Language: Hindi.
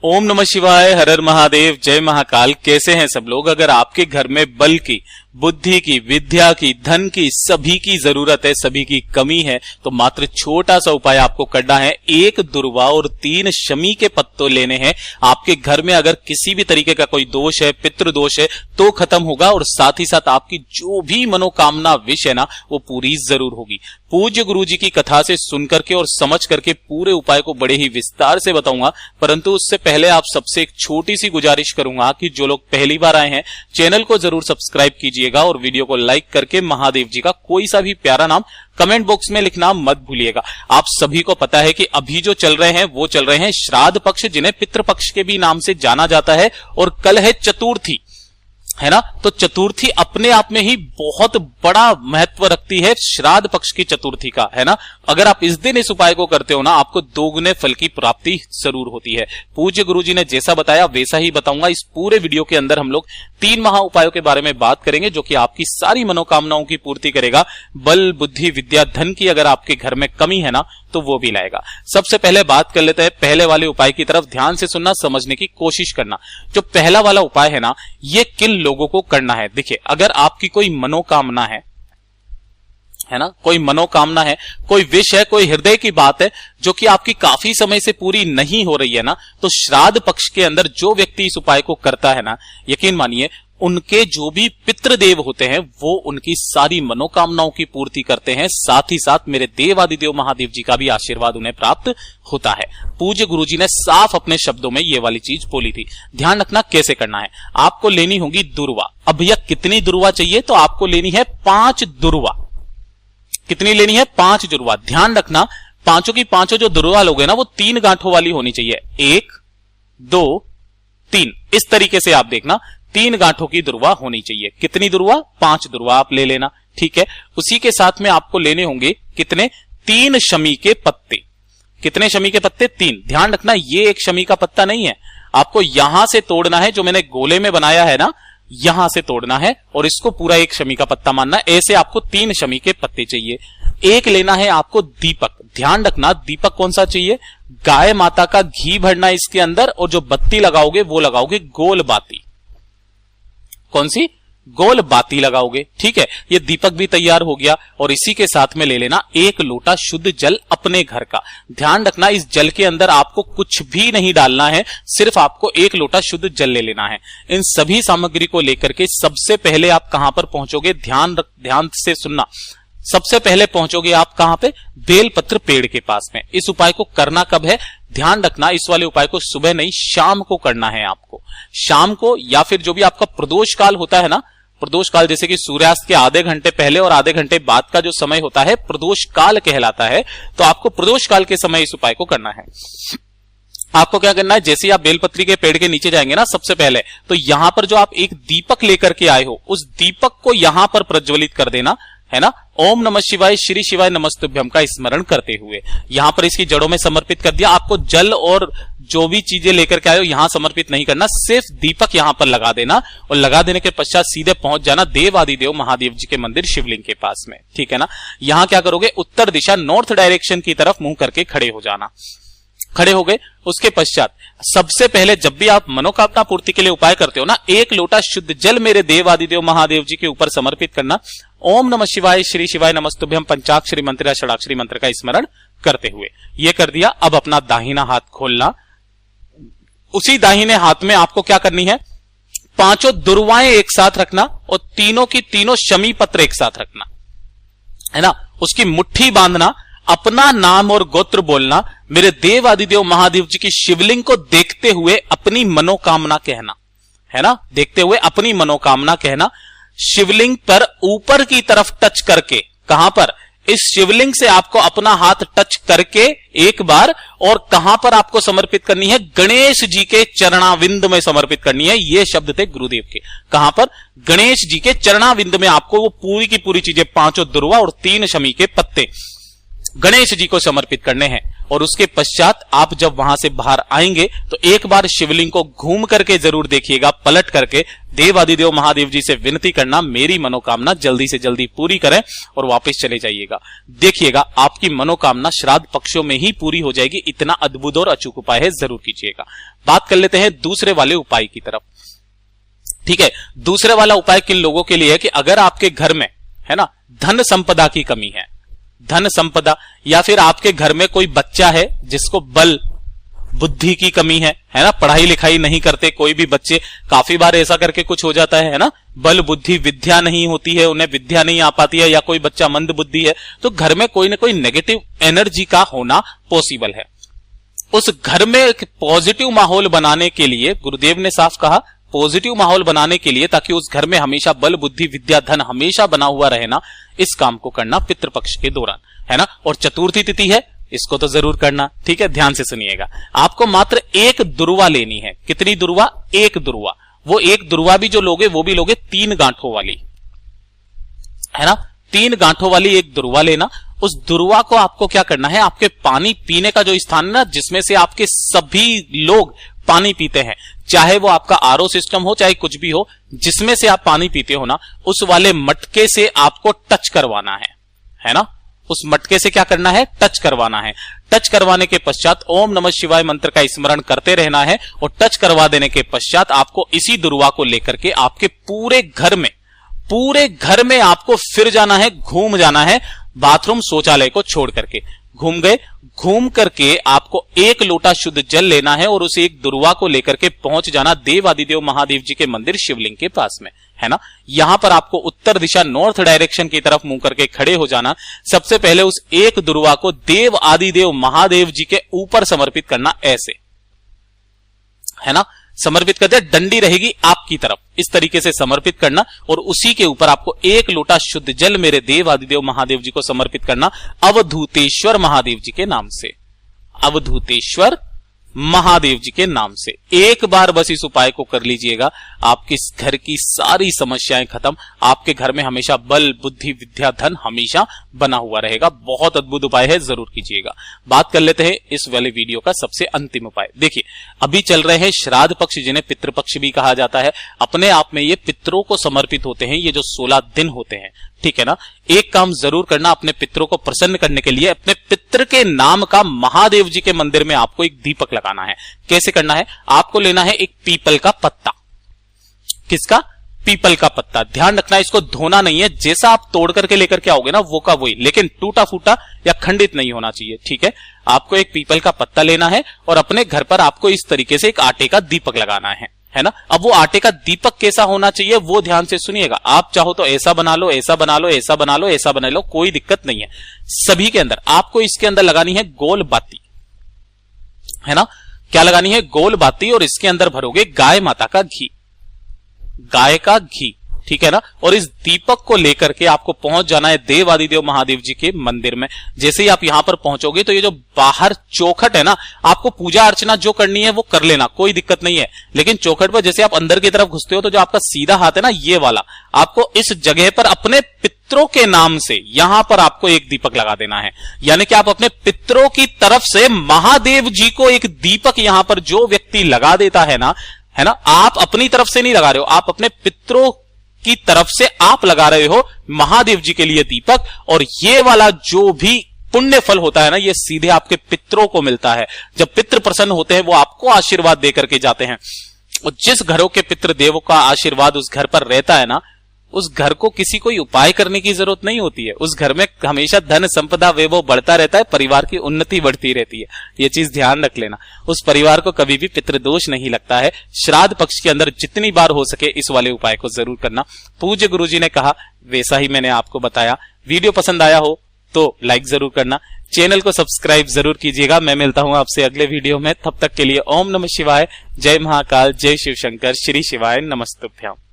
ओम नमः शिवाय, हर हर महादेव, जय महाकाल। कैसे हैं सब लोग? अगर आपके घर में बल की, बुद्धि की, विद्या की, धन की, सभी की जरूरत है, सभी की कमी है, तो मात्र छोटा सा उपाय आपको करना है। 1 दुर्वा और 3 शमी के पत्तों लेने हैं। आपके घर में अगर किसी भी तरीके का कोई दोष है, पितृ दोष है, तो खत्म होगा और साथ ही साथ आपकी जो भी मनोकामना विश है ना, वो पूरी जरूर होगी। पूज्य गुरु जी की कथा से सुन करके और समझ करके पूरे उपाय को बड़े ही विस्तार से बताऊंगा, परंतु उससे पहले आप सबसे एक छोटी सी गुजारिश करूंगा कि जो लोग पहली बार आए हैं, चैनल को जरूर सब्सक्राइब कीजिएगा और वीडियो को लाइक करके महादेव जी का कोई सा भी प्यारा नाम कमेंट बॉक्स में लिखना मत भूलिएगा। आप सभी को पता है कि अभी जो चल रहे हैं वो चल रहे हैं श्राद्ध पक्ष, जिन्हें पितृपक्ष के भी नाम से जाना जाता है, और कल है चतुर्थी, है ना। तो चतुर्थी अपने आप में ही बहुत बड़ा महत्व रखती है, श्राद्ध पक्ष की चतुर्थी का, है ना। अगर आप इस दिन इस उपाय को करते हो ना, आपको दोगुने फल की प्राप्ति जरूर होती है। पूज्य गुरु जी ने जैसा बताया वैसा ही बताऊंगा। इस पूरे वीडियो के अंदर हम लोग 3 महा उपायों के बारे में बात करेंगे, जो कि आपकी सारी मनोकामनाओं की पूर्ति करेगा। बल, बुद्धि, विद्या, धन की अगर आपके घर में कमी है ना, तो वो भी लाएगा। सबसे पहले बात कर लेते हैं पहले वाले उपाय की तरफ। ध्यान से सुनना, समझने की कोशिश करना। जो पहला वाला उपाय है ना, ये किन लोगों को करना है? देखिए, अगर आपकी कोई मनोकामना है ना, कोई मनोकामना है, कोई विश है, कोई हृदय की बात है जो कि आपकी काफी समय से पूरी नहीं हो रही है ना, तो श्राद्ध पक्ष के अंदर जो व्यक्ति इस उपाय को करता है ना, यकीन मानिए उनके जो भी पितृदेव होते हैं वो उनकी सारी मनोकामनाओं की पूर्ति करते हैं। साथ ही साथ मेरे देवादिदेव महादेव जी का भी आशीर्वाद उन्हें प्राप्त होता है। पूज्य गुरुजी ने साफ अपने शब्दों में ये वाली चीज बोली थी। ध्यान रखना कैसे करना है। आपको लेनी होगी दुर्वा। अब भैया कितनी दुर्वा चाहिए? तो आपको लेनी है 5 दुर्वा। कितनी लेनी है? 5 दुर्वा। ध्यान रखना, पांचों की पांचों जो दुर्वा लोगे ना, वो 3 गांठों वाली होनी चाहिए। 1, 2, 3, इस तरीके से आप देखना, 3 गांठों की दुर्वा होनी चाहिए। कितनी दुर्वा? 5 दुर्वा आप ले लेना, ठीक है। उसी के साथ में आपको लेने होंगे कितने? 3 शमी के पत्ते। कितने शमी के पत्ते? 3। ध्यान रखना, ये एक शमी का पत्ता नहीं है, आपको यहां से तोड़ना है, जो मैंने गोले में बनाया है ना, यहां से तोड़ना है और इसको पूरा एक शमी का पत्ता मानना। ऐसे आपको 3 शमी के पत्ते चाहिए। एक लेना है आपको दीपक। ध्यान रखना, दीपक कौन सा चाहिए? गाय माता का घी भरना इसके अंदर, और जो बत्ती लगाओगे वो लगाओगे गोल बाती। कौन सी? गोल बाती लगाओगे, ठीक है। ये दीपक भी तैयार हो गया, और इसी के साथ में ले लेना 1 लोटा शुद्ध जल अपने घर का। ध्यान रखना, इस जल के अंदर आपको कुछ भी नहीं डालना है, सिर्फ आपको 1 लोटा शुद्ध जल ले लेना है। इन सभी सामग्री को लेकर के सबसे पहले आप कहां पर पहुंचोगे? ध्यान से सुनना। सबसे पहले पहुंचोगे आप कहां पे? बेलपत्र पेड़ के पास में। इस उपाय को करना कब है? ध्यान रखना, इस वाले उपाय को सुबह नहीं, शाम को करना है आपको। शाम को, या फिर जो भी आपका प्रदोष काल होता है ना, प्रदोष काल जैसे कि सूर्यास्त के आधे घंटे पहले और आधे घंटे बाद का जो समय होता है, प्रदोष काल कहलाता है। तो आपको प्रदोष काल के समय इस उपाय को करना है। आपको क्या करना है? जैसे ही आप बेलपत्री के पेड़ के नीचे जाएंगे ना, सबसे पहले तो यहां पर जो आप एक दीपक लेकर के आए हो, उस दीपक को यहां पर प्रज्वलित कर देना, है ना। ओम नमः शिवाय, श्री शिवाय नमस्तुभ्यम का स्मरण करते हुए यहां पर इसकी जड़ों में समर्पित कर दिया। आपको जल और जो भी चीजें लेकर के आए हो यहां समर्पित नहीं करना, सिर्फ दीपक यहां पर लगा देना, और लगा देने के पश्चात सीधे पहुंच जाना देवादिदेव महादेव जी के मंदिर शिवलिंग के पास में, ठीक है ना। यहां क्या करोगे? उत्तर दिशा, नॉर्थ डायरेक्शन की तरफ मुंह करके खड़े हो जाना। खड़े हो गए, उसके पश्चात सबसे पहले जब भी आप मनोकामना पूर्ति के लिए उपाय करते हो ना, 1 लोटा शुद्ध जल मेरे देवादिदेव महादेव जी के ऊपर समर्पित करना। ओम नमः शिवाय, श्री शिवाय नमस्तुभ्यम पंचाक्षरी मंत्र या षडाक्षरी मंत्र का स्मरण करते हुए ये कर दिया। अब अपना दाहिना हाथ खोलना। उसी दाहिने हाथ में आपको क्या करनी है? 5 दुर्वाएं एक साथ रखना, और तीनों की तीनों शमी पत्र एक साथ रखना, है ना। उसकी मुट्ठी बांधना, अपना नाम और गोत्र बोलना, मेरे देवादिदेव महादेव जी की शिवलिंग को देखते हुए अपनी मनोकामना कहना, है ना। देखते हुए अपनी मनोकामना कहना। शिवलिंग पर ऊपर की तरफ टच करके, कहां पर? इस शिवलिंग से आपको अपना हाथ टच करके एक बार, और कहां पर आपको समर्पित करनी है? गणेश जी के चरणाविंद में समर्पित करनी है। ये शब्द थे गुरुदेव के। कहां पर? गणेश जी के चरणाविंद में आपको वो पूरी की पूरी चीजें, 5 दुर्वा और 3 शमी के पत्ते, गणेश जी को समर्पित करने हैं। और उसके पश्चात आप जब वहां से बाहर आएंगे तो एक बार शिवलिंग को घूम करके जरूर देखिएगा, पलट करके देवादिदेव महादेव जी से विनती करना मेरी मनोकामना जल्दी से जल्दी पूरी करें और वापस चले जाइएगा। देखिएगा आपकी मनोकामना श्राद्ध पक्षों में ही पूरी हो जाएगी। इतना अद्भुत और अचूक उपाय है, जरूर कीजिएगा। बात कर लेते हैं दूसरे वाले उपाय की तरफ। ठीक है, दूसरे वाला उपाय किन लोगों के लिए है कि अगर आपके घर में है ना धन संपदा की कमी है, धन संपदा, या फिर आपके घर में कोई बच्चा है जिसको बल बुद्धि की कमी है ना, पढ़ाई लिखाई नहीं करते कोई भी बच्चे, काफी बार ऐसा करके कुछ हो जाता है ना, बल बुद्धि विद्या नहीं होती है, उन्हें विद्या नहीं आ पाती है, या कोई बच्चा मंद बुद्धि है, तो घर में कोई ना कोई नेगेटिव एनर्जी का होना पॉसिबल है। उस घर में एक पॉजिटिव माहौल बनाने के लिए गुरुदेव ने साफ कहा, पॉजिटिव माहौल बनाने के लिए, ताकि उस घर में हमेशा बल बुद्धि विद्या धन हमेशा बना हुआ रहे ना, इस काम को करना पितृपक्ष के दौरान, है ना। और चतुर्थी तिथि है, इसको तो जरूर करना। ठीक है, ध्यान से सुनिएगा। आपको मात्र एक दुर्वा लेनी है। कितनी दुर्वा? एक दुर्वा। वो एक दुर्वा भी जो लोगे वो भी लोगे 3 गांठों वाली, है ना, 3 गांठों वाली एक दुर्वा लेना। उस दुर्वा को आपको क्या करना है, आपके पानी पीने का जो स्थान है ना, जिसमें से आपके सभी लोग पानी पीते हैं, चाहे वो आपका आरओ सिस्टम हो चाहे कुछ भी हो, जिसमें से आप पानी पीते हो ना, उस वाले मटके से आपको टच करवाना है ना। उस मटके से क्या करना है? टच करवाना है। टच करवाने के पश्चात ओम नमः शिवाय मंत्र का स्मरण करते रहना है। और टच करवा देने के पश्चात आपको इसी दुर्वा को लेकर के आपके पूरे घर में आपको फिर जाना है, घूम जाना है, बाथरूम शौचालय को छोड़ करके। घूम गए, घूम करके आपको 1 लोटा शुद्ध जल लेना है और उस एक दुर्वा को लेकर के पहुंच जाना देवादिदेव महादेव जी के मंदिर शिवलिंग के पास में, है ना। यहां पर आपको उत्तर दिशा नॉर्थ डायरेक्शन की तरफ मुंह करके खड़े हो जाना। सबसे पहले उस एक दुर्वा को देव आदिदेव महादेव जी के ऊपर समर्पित करना, ऐसे, है ना, समर्पित करते, डंडी रहेगी आपकी तरफ, इस तरीके से समर्पित करना। और उसी के ऊपर आपको 1 लोटा शुद्ध जल मेरे देव आदिदेव महादेव जी को समर्पित करना, अवधूतेश्वर महादेव जी के नाम से, अवधूतेश्वर महादेव जी के नाम से। एक बार बस इस उपाय को कर लीजिएगा, आपके घर की सारी समस्याएं खत्म। आपके घर में हमेशा बल बुद्धि विद्या धन हमेशा बना हुआ रहेगा। बहुत अद्भुत उपाय है, जरूर कीजिएगा। बात कर लेते हैं इस वाले वीडियो का सबसे अंतिम उपाय। देखिए, अभी चल रहे हैं श्राद्ध पक्ष, जिन्हें पितृपक्ष भी कहा जाता है। अपने आप में ये पितरों को समर्पित होते हैं, ये जो 16 दिन होते हैं, ठीक है ना। एक काम जरूर करना, अपने पितरों को प्रसन्न करने के लिए अपने पितृ के नाम का महादेव जी के मंदिर में आपको एक दीपक लगाना है। कैसे करना है? आपको लेना है एक पीपल का पत्ता। किसका? पीपल का पत्ता। ध्यान रखना, इसको धोना नहीं है, जैसा आप तोड़ करके लेकर के आओगे ना वो का वही, लेकिन टूटा फूटा या खंडित नहीं होना चाहिए, ठीक है। आपको एक पीपल का पत्ता लेना है और अपने घर पर आपको इस तरीके से एक आटे का दीपक लगाना है ना। अब वो आटे का दीपक कैसा होना चाहिए वो ध्यान से सुनिएगा। आप चाहो तो ऐसा बना लो, ऐसा बना लो, ऐसा बना लो, ऐसा बना लो, कोई दिक्कत नहीं है। सभी के अंदर आपको इसके अंदर लगानी है गोल बाती, है ना। क्या लगानी है? गोल बाती। और इसके अंदर भरोगे गाय माता का घी, गाय का घी, ठीक है ना। और इस दीपक को लेकर के आपको पहुंच जाना है देव आदिदेव महादेव जी के मंदिर में। जैसे ही आप यहां पर पहुंचोगे तो ये जो बाहर चौखट है ना, आपको पूजा अर्चना जो करनी है वो कर लेना, कोई दिक्कत नहीं है। लेकिन चौखट पर जैसे आप अंदर की तरफ घुसते हो तो जो आपका सीधा हाथ है ना, ये वाला, आपको इस जगह पर अपने पितरों के नाम से यहां पर आपको एक दीपक लगा देना है। यानी कि आप अपने पितरों की तरफ से महादेव जी को एक दीपक यहां पर जो व्यक्ति लगा देता है ना, आप अपनी तरफ से नहीं लगा रहे हो, आप अपने पितरों की तरफ से आप लगा रहे हो महादेव जी के लिए दीपक। और ये वाला जो भी पुण्य फल होता है ना, ये सीधे आपके पितरों को मिलता है। जब पितृ प्रसन्न होते हैं वो आपको आशीर्वाद देकर के जाते हैं। और जिस घरों के पितृ देवों का आशीर्वाद उस घर पर रहता है ना, उस घर को किसी कोई उपाय करने की जरूरत नहीं होती है। उस घर में हमेशा धन संपदा वैभव बढ़ता रहता है, परिवार की उन्नति बढ़ती रहती है। ये चीज ध्यान रख लेना। उस परिवार को कभी भी पितृदोष नहीं लगता है। श्राद्ध पक्ष के अंदर जितनी बार हो सके इस वाले उपाय को जरूर करना। पूज्य गुरुजी ने कहा वैसा ही मैंने आपको बताया। वीडियो पसंद आया हो तो लाइक जरूर करना, चैनल को सब्सक्राइब जरूर कीजिएगा। मैं मिलता हूं आपसे अगले वीडियो में, तब तक के लिए ओम नमः शिवाय, जय महाकाल, जय शिव शंकर, श्री शिवाय नमस्तुभ्याम।